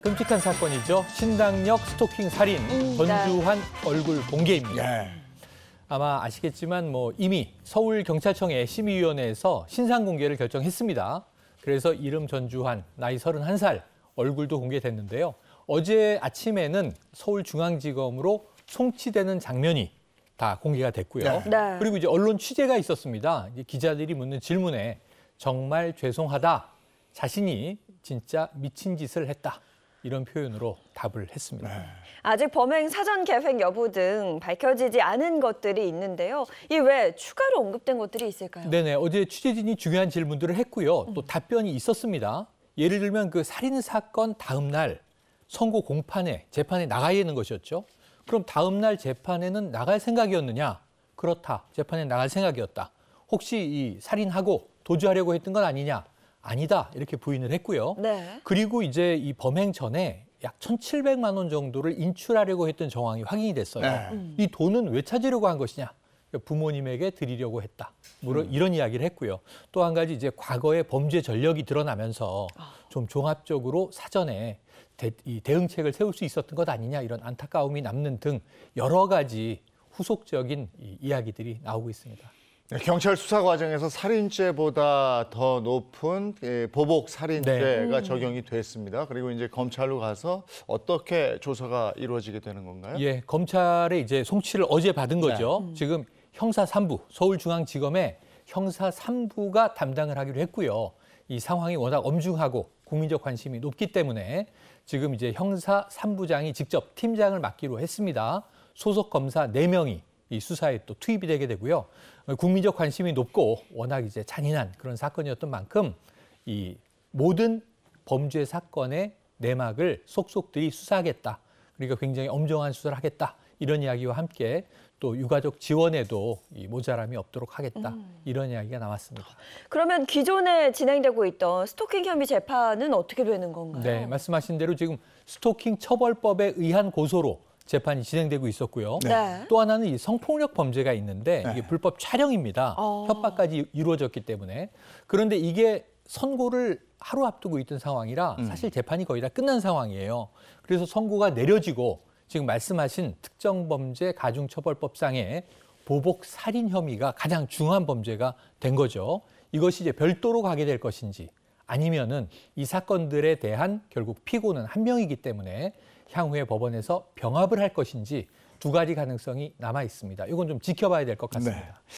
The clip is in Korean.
끔찍한 사건이죠. 신당역 스토킹 살인, 전주환 얼굴 공개입니다. 아마 아시겠지만 이미 서울경찰청의 심의위원회에서 신상 공개를 결정했습니다. 그래서 이름 전주환, 나이 31살, 얼굴도 공개됐는데요. 어제 아침에는 서울중앙지검으로 송치되는 장면이 다 공개가 됐고요. 네. 그리고 이제 언론 취재가 있었습니다. 이제 기자들이 묻는 질문에 정말 죄송하다, 자신이 진짜 미친 짓을 했다, 이런 표현으로 답을 했습니다. 아직 범행 사전 계획 여부 등 밝혀지지 않은 것들이 있는데요. 이 외에 추가로 언급된 것들이 있을까요? 네네, 어제 취재진이 중요한 질문들을 했고요. 또 답변이 있었습니다. 예를 들면 그 살인 사건 다음 날 선고 공판에 재판에 나가야 되는 것이었죠. 그럼 다음 날 재판에는 나갈 생각이었느냐? 그렇다, 재판에 나갈 생각이었다. 혹시 이 살인하고 도주하려고 했던 건 아니냐? 아니다, 이렇게 부인을 했고요. 네. 그리고 이제 이 범행 전에 약 1,700만 원 정도를 인출하려고 했던 정황이 확인이 됐어요. 이 돈은 왜 찾으려고 한 것이냐? 부모님에게 드리려고 했다. 물론 이런 이야기를 했고요. 또 한 가지 이제 과거의 범죄 전력이 드러나면서 좀 종합적으로 사전에 대응책을 세울 수 있었던 것 아니냐, 이런 안타까움이 남는 등 여러 가지 후속적인 이야기들이 나오고 있습니다. 경찰 수사 과정에서 살인죄보다 더 높은 보복 살인죄가 적용이 됐습니다. 그리고 이제 검찰로 가서 어떻게 조사가 이루어지게 되는 건가요? 예, 검찰에 이제 송치를 어제 받은 거죠. 지금 형사 3부, 서울중앙지검의 형사 3부가 담당을 하기로 했고요. 이 상황이 워낙 엄중하고 국민적 관심이 높기 때문에 지금 이제 형사 3부장이 직접 팀장을 맡기로 했습니다. 소속 검사 4명이 이 수사에 또 투입이 되게 되고요. 국민적 관심이 높고 워낙 이제 잔인한 그런 사건이었던 만큼 이 모든 범죄 사건의 내막을 속속들이 수사하겠다. 그러니까 굉장히 엄정한 수사를 하겠다. 이런 이야기와 함께 또 유가족 지원에도 이 모자람이 없도록 하겠다. 이런 이야기가 나왔습니다. 그러면 기존에 진행되고 있던 스토킹 혐의 재판은 어떻게 되는 건가요? 네, 말씀하신 대로 지금 스토킹 처벌법에 의한 고소로 재판이 진행되고 있었고요. 네. 또 하나는 이 성폭력 범죄가 있는데 이게 불법 촬영입니다. 협박까지 이루어졌기 때문에. 그런데 이게 선고를 하루 앞두고 있던 상황이라 사실 재판이 거의 다 끝난 상황이에요. 그래서 선고가 내려지고 지금 말씀하신 특정범죄 가중처벌법상의 보복 살인 혐의가 가장 중한 범죄가 된 거죠. 이것이 이제 별도로 가게 될 것인지, 아니면은 이 사건들에 대한 결국 피고는 한 명이기 때문에 향후에 법원에서 병합을 할 것인지 두 가지 가능성이 남아 있습니다. 이건 좀 지켜봐야 될 것 같습니다.